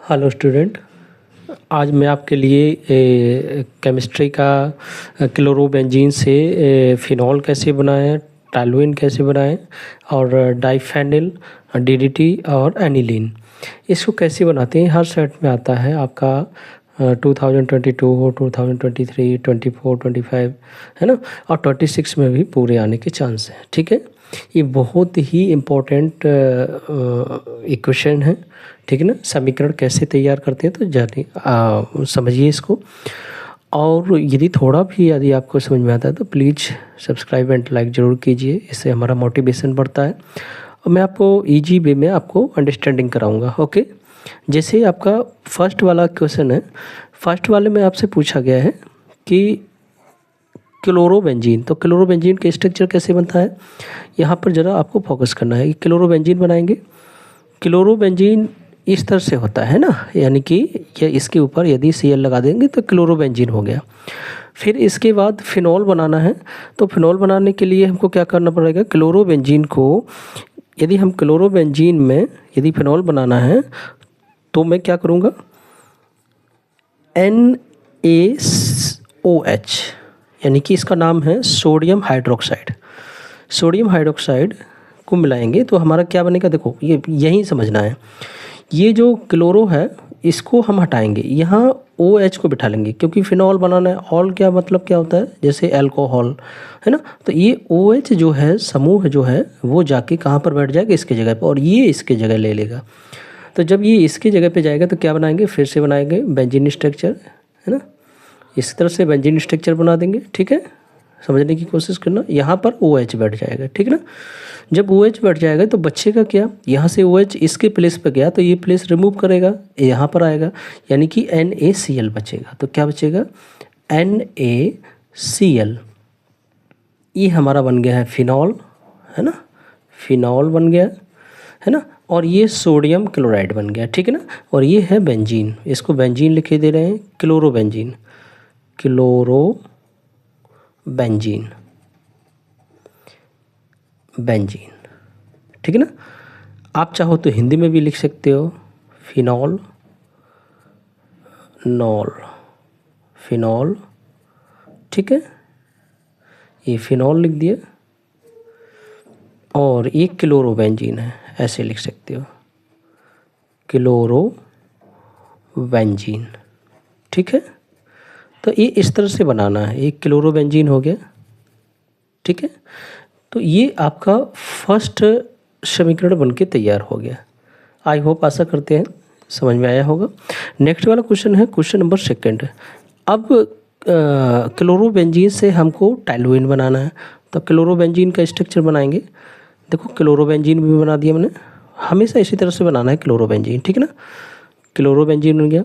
Hello student. आज मैं आपके लिए केमिस्ट्री का क्लोरोबेंजीन से फिनॉल कैसे बनाएं, टॉलुएन कैसे बनाएं और डाइफेनिल, डीडीटी और एनिलीन इसको कैसे बनाते हैं हर सेट में आता है आपका 2022 2023 24 25 है ना, और 26 में भी पूरे आने के चांस हैं। ठीक है, ये बहुत ही इम्पोर्टेंट इक्वेशन है। ठीक है ना, समीकरण कैसे तैयार करते हैं तो जानिए, समझिए इसको। और यदि थोड़ा भी यदि आपको समझ में आता है तो प्लीज़ सब्सक्राइब एंड लाइक ज़रूर कीजिए, इससे हमारा मोटिवेशन बढ़ता है और मैं आपको इजी वे में आपको अंडरस्टैंडिंग कराऊंगा। ओके, जैसे आपका फर्स्ट वाला क्वेश्चन है, फर्स्ट वाले में आपसे पूछा गया है कि क्लोरोबेंजीन, तो क्लोरोबेंजीन का स्ट्रक्चर कैसे बनता है, यहाँ पर ज़रा आपको फोकस करना है। क्लोरोबेंजीन बनाएंगे, क्लोरोबेंजीन इस तरह से होता है ना, यानी कि ये इसके ऊपर यदि Cl लगा देंगे तो क्लोरोबेंजीन हो गया। फिर इसके बाद फिनॉल बनाना है, तो फिनॉल बनाने के लिए हमको क्या करना पड़ेगा, क्लोरोबेंजीन को यदि हम क्लोरोबेंजीन में यदि फिनॉल बनाना है तो मैं क्या करूँगा, NaOH, यानी कि इसका नाम है सोडियम हाइड्रोक्साइड। सोडियम हाइड्रोक्साइड को मिलाएंगे तो हमारा क्या बनेगा, देखो ये यही समझना है। ये जो क्लोरो है इसको हम हटाएंगे, यहाँ OH को बिठा लेंगे क्योंकि फिनॉल बनाना है। ऑल क्या मतलब क्या होता है, जैसे अल्कोहल है ना, तो ये OH जो है समूह जो है वो जाके कहाँ पर बैठ जाएगा, इसके जगह पर, और ये इसके जगह ले लेगा। तो जब ये इसके जगह पे जाएगा तो क्या बनाएंगे, फिर से बनाएंगे बेंजीन स्ट्रक्चर, है ना, इस तरह से बेंजीन स्ट्रक्चर बना देंगे। ठीक है, समझने की कोशिश करना, यहाँ पर OH बैठ जाएगा। ठीक है ना, जब OH बैठ जाएगा तो बचेगा क्या, यहाँ से OH इसके प्लेस पे गया तो ये प्लेस रिमूव करेगा, यहाँ पर आएगा, यानी कि NaCl बचेगा। तो क्या बचेगा, NaCl, ये हमारा बन गया है फिनॉल, है ना, फिनॉल बन गया है ना, और ये सोडियम क्लोराइड बन गया। ठीक है ना, और ये है बेंजीन, इसको बेंजीन लिखे दे रहे हैं, क्लोरोबेंजीन, क्लोरोबेंजीन, बेंजीन। ठीक है ना, आप चाहो तो हिंदी में भी लिख सकते हो, फिनॉल, नॉल, फिनॉल। ठीक है, ये फिनॉल लिख दिया, और ये क्लोरोबेंजीन है, ऐसे लिख सकते हो, क्लोरोबेंजीन। ठीक है, तो ये इस तरह से बनाना है, एक क्लोरोबेंजीन हो गया। ठीक है, तो ये आपका फर्स्ट समीकरण बनके तैयार हो गया। आई होप, आशा करते हैं समझ में आया होगा। नेक्स्ट वाला क्वेश्चन है क्वेश्चन नंबर सेकंड। अब क्लोरोबेंजीन से हमको टॉलुएन बनाना है, तो क्लोरोबेंजीन का स्ट्रक्चर बनाएंगे। देखो क्लोरोबेंजीन भी बना दिया मैंने, हमेशा इसी तरह से बनाना है क्लोरोबेंजीन। ठीक है ना, क्लोरोबेंजीन बन गया।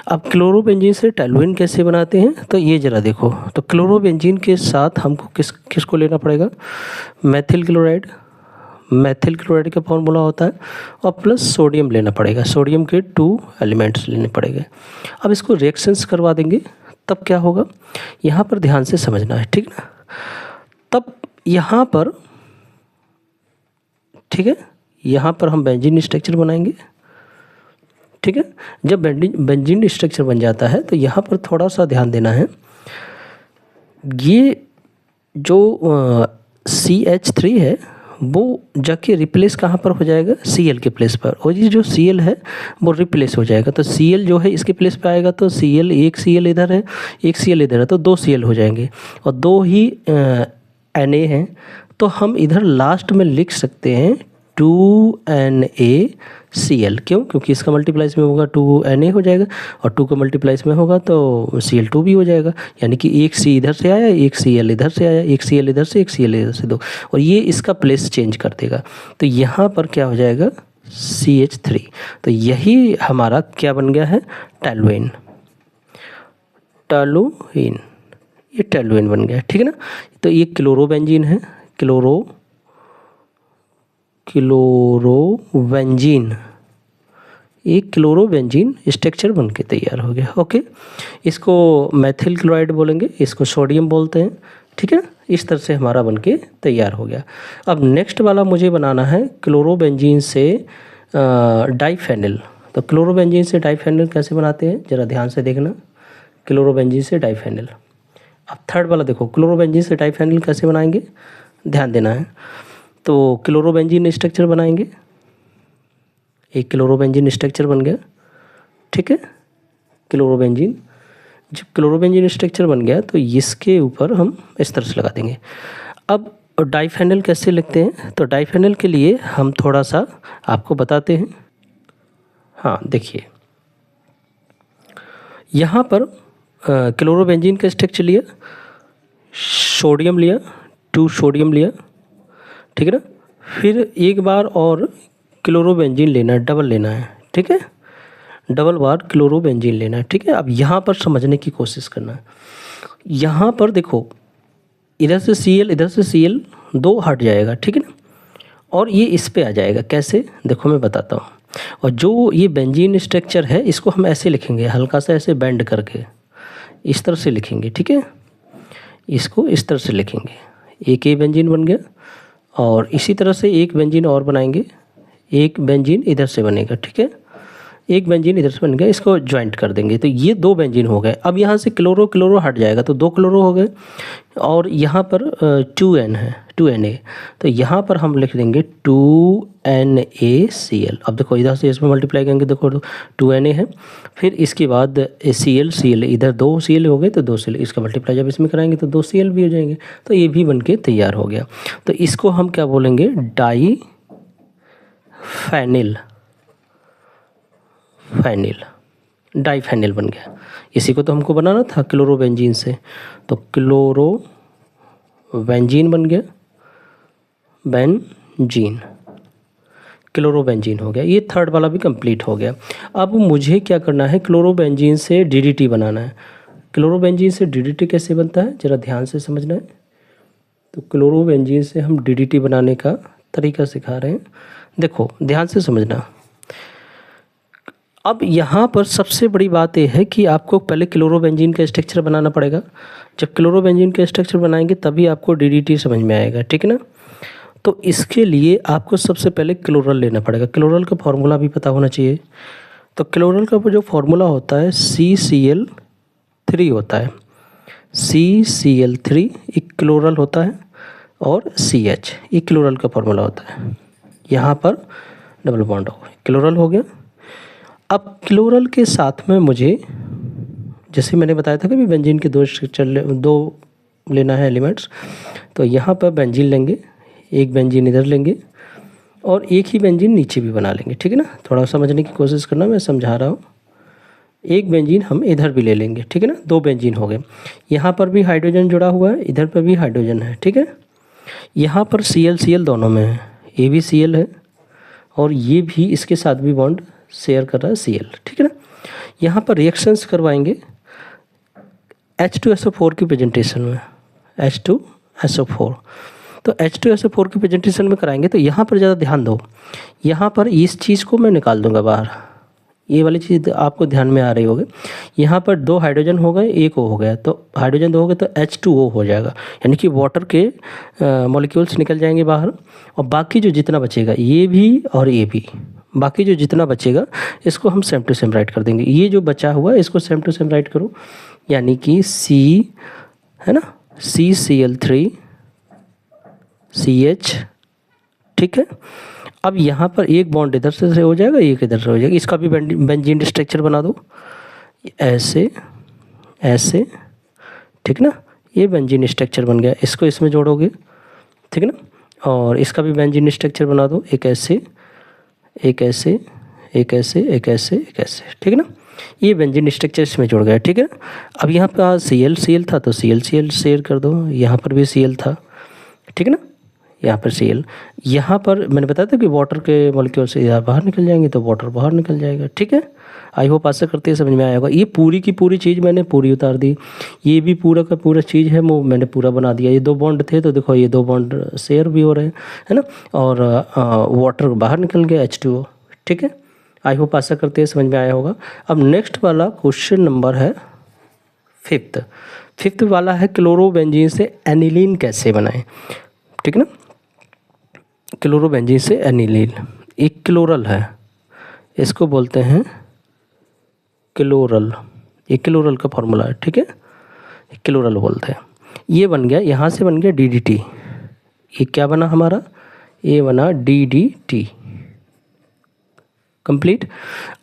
अब क्लोरोबेंजीन से टॉलुएन कैसे बनाते हैं, तो ये ज़रा देखो, तो क्लोरोबेंजीन के साथ हमको किसको लेना पड़ेगा, मेथिल क्लोराइड, मेथिल क्लोराइड का फॉर्मूला होता है, और प्लस सोडियम लेना पड़ेगा, सोडियम के 2 एलिमेंट्स लेने पड़ेंगे। अब इसको रिएक्शंस करवा देंगे, तब क्या होगा, यहाँ पर ध्यान से समझना है। ठीक ना, तब यहाँ पर, ठीक है, यहाँ पर हम बेंजीन स्ट्रक्चर बनाएंगे। ठीक है, जब बेंजीन स्ट्रक्चर बन जाता है तो यहाँ पर थोड़ा सा ध्यान देना है, ये जो CH3 है वो जाके रिप्लेस कहाँ पर हो जाएगा, Cl के प्लेस पर, और ये जो Cl है वो रिप्लेस हो जाएगा। तो Cl जो है इसके प्लेस पे आएगा, तो Cl, एक Cl इधर है, एक Cl इधर है, तो 2 Cl हो जाएंगे, और 2 ही Na हैं। तो हम इधर लास्ट में लिख सकते हैं 2NaCl, क्यों, क्योंकि इसका मल्टीप्लाइज में होगा 2Na हो जाएगा, और 2 का मल्टीप्लाइज में होगा तो Cl2 भी हो जाएगा, यानी कि एक C इधर से आया, एक Cl इधर से आया, एक Cl इधर से, एक Cl इधर से, 2, और ये इसका प्लेस चेंज कर देगा। तो यहाँ पर क्या हो जाएगा, CH3। तो यही हमारा क्या बन गया है, टॉलुएन, टॉलुएन, ये टॉलुएन बन गया। ठीक है ना, तो ये क्लोरोबेंजीन है, क्लोरोबेंजीन, एक क्लोरोबेंजीन स्ट्रक्चर बन के तैयार हो गया। ओके, इसको मेथिल क्लोराइड बोलेंगे, इसको सोडियम बोलते हैं। ठीक है, इस तरह से हमारा बन के तैयार हो गया। अब नेक्स्ट वाला मुझे बनाना है क्लोरोबेंजीन से डाइफेनिल। तो क्लोरोबेंजीन से डाइफेनिल कैसे बनाते हैं, ज़रा ध्यान से देखना। क्लोरोबेंजीन से डाइफेनिल। अब थर्ड वाला देखो, क्लोरोबेंजीन से डाइफेनिल कैसे बनाएंगे, ध्यान देना है। तो क्लोरोबेंजीन स्ट्रक्चर बनाएंगे, एक क्लोरोबेंजीन स्ट्रक्चर बन गया, ठीक है। क्लोरोबेंजीन, जब क्लोरोबेंजीन स्ट्रक्चर बन गया तो इसके ऊपर हम इस तरह से लगा देंगे। अब डाइफेनिल कैसे लिखते हैं, तो डाइफेनिल के लिए हम थोड़ा सा आपको बताते हैं। हाँ देखिए, यहाँ पर क्लोरोबेंजीन का स्ट्रक्चर लिया, सोडियम लिया, 2 सोडियम लिया, ठीक है ना। फिर एक बार और क्लोरोबेंजीन लेना है, डबल लेना है, ठीक है, डबल बार क्लोरोबेंजीन लेना है, ठीक है। अब यहाँ पर समझने की कोशिश करना है। यहाँ पर देखो, इधर से Cl इधर से Cl 2 हट जाएगा, ठीक है ना, और ये इस पे आ जाएगा। कैसे, देखो मैं बताता हूँ। और जो ये बेंजीन स्ट्रक्चर है इसको हम ऐसे लिखेंगे, हल्का सा ऐसे बेंड करके इस तरह से लिखेंगे, ठीक है। इसको इस तरह से लिखेंगे, एक ये बेंजीन बन गया, और इसी तरह से एक बेंजीन और बनाएंगे, एक बेंजीन इधर से बनेगा, ठीक है, एक बेंजीन इधर से बन गया, इसको ज्वाइंट कर देंगे तो ये 2 बेंजीन हो गए। अब यहाँ से क्लोरो क्लोरो हट जाएगा तो 2 क्लोरो हो गए, और यहाँ पर 2N है, 2Na, तो यहाँ पर हम लिख देंगे 2NaCl। अब देखो इधर से इसमें मल्टीप्लाई करेंगे, देखो 2Na है, फिर इसके बाद Cl इधर 2 Cl हो गए तो 2 Cl, इसका मल्टीप्लाई जब इसमें कराएंगे तो 2 Cl भी हो जाएंगे, तो ये भी बनके तैयार हो गया। तो इसको हम क्या बोलेंगे, डाइफेनिल बन गया। इसी को तो हमको बनाना था क्लोरोबेंजीन से, तो क्लोरोबेंजीन बन गया, बेंजीन, क्लोरोबेंजीन हो गया। ये थर्ड वाला भी कंप्लीट हो गया। अब मुझे क्या करना है, क्लोरोबेंजीन से DDT बनाना है। क्लोरोबेंजीन से DDT कैसे बनता है, ज़रा ध्यान से समझना है। तो क्लोरोबेंजीन से हम DDT बनाने का तरीका सिखा रहे हैं, देखो ध्यान से समझना। अब यहाँ पर सबसे बड़ी बात यह है कि आपको पहले क्लोरोबेंजीन का स्ट्रक्चर बनाना पड़ेगा। जब क्लोरोबेंजीन का स्ट्रक्चर बनाएंगे तभी आपको DDT समझ में आएगा, ठीक है ना। तो इसके लिए आपको सबसे पहले क्लोरल लेना पड़ेगा। क्लोरल का फॉर्मूला भी पता होना चाहिए। तो क्लोरल का जो फॉर्मूला होता है CCl3 होता है, CCl3 एक क्लोरल होता है, और CH एक क्लोरल का फॉर्मूला होता है। यहाँ पर डबल बॉन्ड हो गया, क्लोरल हो गया। अब क्लोरल के साथ में मुझे, जैसे मैंने बताया था कि बेंजीन के 2 स्ट्रक्चर लेना है एलिमेंट्स, तो यहाँ पर बेंजीन लेंगे, एक बेंजीन इधर लेंगे, और एक ही बेंजीन नीचे भी बना लेंगे, ठीक है ना। थोड़ा समझने की कोशिश करना, मैं समझा रहा हूँ। एक बेंजीन हम इधर भी ले लेंगे, ठीक है ना, 2 बेंजीन हो गए। यहाँ पर भी हाइड्रोजन जुड़ा हुआ है, इधर पर भी हाइड्रोजन है, ठीक है। यहाँ पर Cl दोनों में है, ये भी Cl है और ये भी इसके साथ भी बॉन्ड शेयर कर रहा है Cl, ठीक है ना। यहाँ पर रिएक्शंस करवाएंगे H2SO4 की प्रेजेंटेशन में, H2SO4, तो H2SO4 की प्रेजेंटेशन में कराएंगे। तो यहाँ पर ज़्यादा ध्यान दो, यहाँ पर इस चीज़ को मैं निकाल दूंगा बाहर, ये वाली चीज़ आपको ध्यान में आ रही होगी। यहाँ पर 2 हाइड्रोजन हो गए, एक O हो गया, तो हाइड्रोजन 2 हो गए तो H2O हो जाएगा, यानी कि वाटर के मॉलिक्यूल्स निकल जाएंगे बाहर। और बाकी जो जितना बचेगा, ये भी और ये भी, बाकी जो जितना बचेगा इसको हम सेम टू सेम राइट कर देंगे। ये जो बचा हुआ है इसको सेम टू सेम राइट करो, यानी कि C है ना, CCl3 CH, ठीक है। अब यहाँ पर एक बॉन्ड इधर से हो जाएगा, एक इधर से हो जाएगा, इसका भी बेंजीन स्ट्रक्चर बना दो, ऐसे ऐसे, ठीक ना। ये बेंजीन स्ट्रक्चर बन गया, इसको इसमें जोड़ोगे, ठीक है ना। और इसका भी बेंजीन स्ट्रक्चर बना दो, एक ऐसे, एक ऐसे, एक ऐसे, एक ऐसे, एक ऐसे, ठीक है ना। ये बेंजीन स्ट्रक्चर इसमें जुड़ गया, ठीक है। अब यहाँ पर Cl था तो Cl शेयर कर दो, यहाँ पर भी Cl था, ठीक है ना, यहाँ पर Cl। यहाँ पर मैंने बताया था कि वाटर के मॉलिक्यूल से यहाँ बाहर निकल जाएंगे तो वाटर बाहर निकल जाएगा, ठीक है। आई होप आशा करते हैं समझ में आया होगा। ये पूरी की पूरी चीज़ मैंने पूरी उतार दी, ये भी पूरा का पूरा चीज़ है वो मैंने पूरा बना दिया। ये 2 बॉन्ड थे तो देखो ये 2 बॉन्ड शेयर भी हो रहे हैं, है ना, और वाटर बाहर निकल गया H2O, ठीक है। आई होप आशा करते हैं समझ में आया होगा। अब नेक्स्ट वाला क्वेश्चन नंबर है 5th वाला है क्लोरोबेंजीन से एनिलीन कैसे बनाएं, ठीक है ना। क्लोरोबेंजीन से एनिलीन, एक क्लोरल है, इसको बोलते हैं क्लोरल। ये क्लोरल का फॉर्मूला है, ठीक है, क्लोरल बोलते हैं। ये बन गया, यहाँ से बन गया DDT। ये क्या बना हमारा, ये बना DDT कंप्लीट।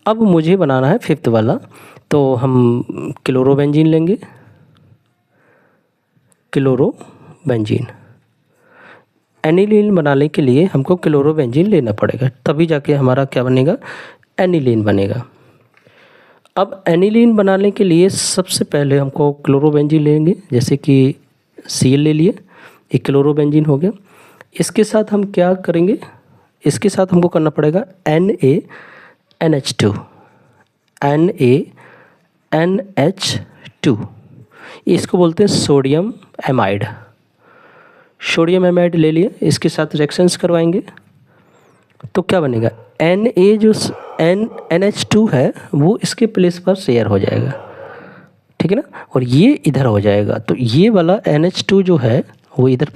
अब मुझे बनाना है 5th वाला, तो हम क्लोरोबेंजीन लेंगे, क्लोरोबेंजीन। एनिलीन बनाने के लिए हमको क्लोरोबेंजीन लेना पड़ेगा, तभी जाके हमारा क्या बनेगा, एनिलीन बनेगा। अब एनिलीन बनाने के लिए सबसे पहले हमको क्लोरोबेंजीन लेंगे, जैसे कि Cl ले लिए, एक क्लोरोबेंजीन हो गया। इसके साथ हम क्या करेंगे, इसके साथ हमको करना पड़ेगा NaNH2, NaNH2, इसको बोलते हैं सोडियम एमाइड। सोडियम एमाइड ले लिए, इसके साथ रिएक्शंस करवाएंगे तो क्या बनेगा, Na जो NH2 है वो इसके प्लेस पर शेयर हो जाएगा, ठीक है ना, और ये इधर हो जाएगा। तो ये वाला NH2 जो है वो इधर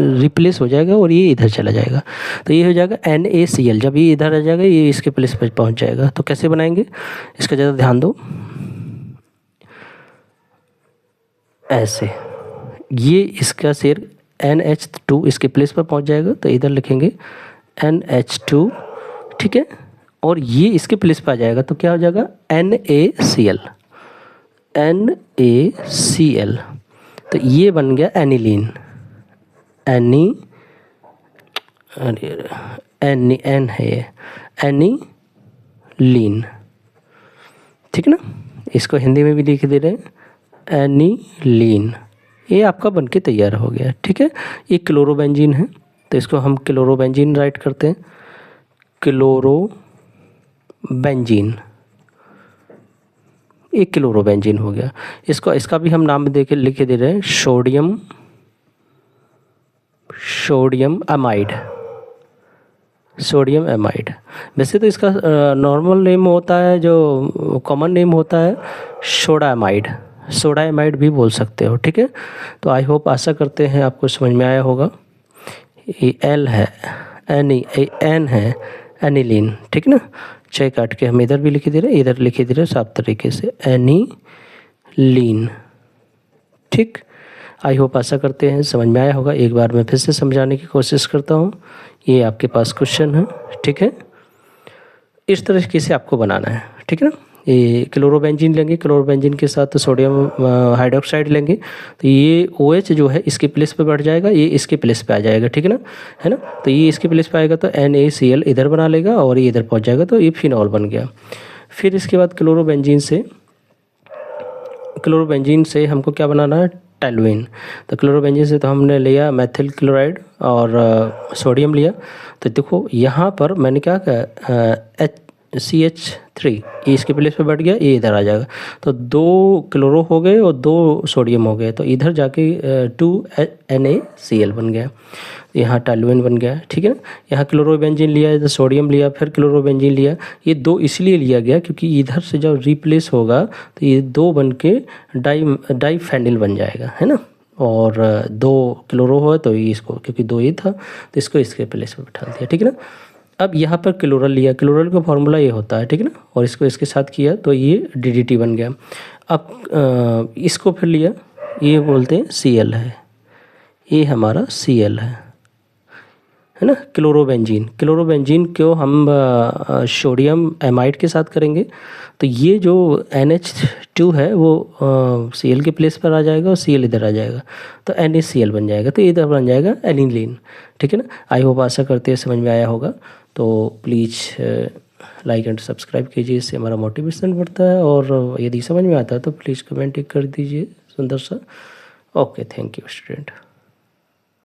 रिप्लेस हो जाएगा और ये इधर चला जाएगा, तो ये हो जाएगा NaCl। जब ये इधर आ जाएगा ये इसके प्लेस पर पहुंच जाएगा। तो कैसे बनाएंगे, इसका ज़्यादा ध्यान दो, ऐसे, ये इसका शेयर NH2 इसके प्लेस पर पहुंच जाएगा, तो इधर लिखेंगे NH2, ठीक है, और ये इसके प्लेस पर आ जाएगा तो क्या हो जाएगा, NaCl, NaCl। तो ये बन गया एनिलीन, एन है एनिलीन, ठीक है ना। इसको हिंदी में भी लिख दे रहे हैं, एनिलीन। ये आपका बनके तैयार हो गया, ठीक है। ये क्लोरोबेंजीन है, तो इसको हम क्लोरोबेंजीन राइट करते हैं, क्लोरोबेंजीन, एक क्लोरोबेंजीन हो गया। इसको, इसका भी हम नाम दे के लिख दे रहे हैं सोडियम अमाइड, सोडियम एमाइड। वैसे तो इसका नॉर्मल नेम होता है, जो कॉमन नेम होता है सोडा एमाइड, सोडा एमाइड भी बोल सकते हो, ठीक है। तो आई होप, आशा करते हैं आपको समझ में आया होगा। ये L है, N है एनिलीन, ठीक है ना। 6 काट के हम इधर भी लिख दे रहे हैं, इधर लिख दे रहे हैं, साफ तरीके से एनिलीन, ठीक। आई होप, आशा करते हैं समझ में आया होगा। एक बार मैं फिर से समझाने की कोशिश करता हूँ। ये आपके पास क्वेश्चन है, ठीक है, इस तरीके से आपको बनाना है, ठीक है ना। ये क्लोरोबेंजीन लेंगे, क्लोरोबेंजीन के साथ सोडियम हाइड्रोक्साइड लेंगे, तो ये OH जो है इसके प्लेस पे बढ़ जाएगा, ये इसके प्लेस पे आ जाएगा, ठीक है ना, है ना। तो ये इसके प्लेस पे आएगा तो NaCl इधर बना लेगा और ये इधर पहुंच जाएगा, तो ये फिनॉल बन गया। फिर इसके बाद क्लोरोबेंजीन से हमको क्या बनाना है, टैलुइन। तो क्लोरोबेंजीन से तो हमने लिया मेथिल क्लोराइड और सोडियम लिया। तो देखो यहाँ पर मैंने क्या कहा, CH3, ये इसके प्लेस पे बैठ गया, ये इधर आ जाएगा, तो 2 क्लोरो हो गए और 2 सोडियम हो गए, तो इधर जाके 2 NaCl बन गया, यहाँ टैलुइन बन गया, ठीक है ना। यहाँ क्लोरोबेंजीन लिया, इधर सोडियम लिया, फिर क्लोरोबेंजीन लिया। ये 2 इसलिए लिया गया क्योंकि इधर से जब रिप्लेस होगा तो ये 2 बन के डाईफेनिल बन जाएगा, है ना। और 2 क्लोरो हो तो ये इसको, क्योंकि 2 ही था तो इसको इसके प्लेस पे बैठा दिया, ठीक है ना। अब यहाँ पर क्लोरल लिया, क्लोरल का फॉर्मूला ये होता है, ठीक है ना, और इसको इसके साथ किया तो ये DDT बन गया। अब इसको फिर लिया, ये बोलते हैं Cl है, ये हमारा Cl है ना। क्लोरोबेंजीन को हम सोडियम एमाइड के साथ करेंगे, तो ये जो NH2 है वो Cl के प्लेस पर आ जाएगा और Cl इधर आ जाएगा, तो NaCl बन जाएगा, तो इधर बन जाएगा एनिलीन, ठीक है ना। आई होप, आशा करते हैं समझ में आया होगा। तो प्लीज़ लाइक एंड सब्सक्राइब कीजिए, इससे हमारा मोटिवेशन बढ़ता है, और यदि समझ में आता है तो प्लीज़ कमेंट कर दीजिए सुंदर सा। Okay, thank you student.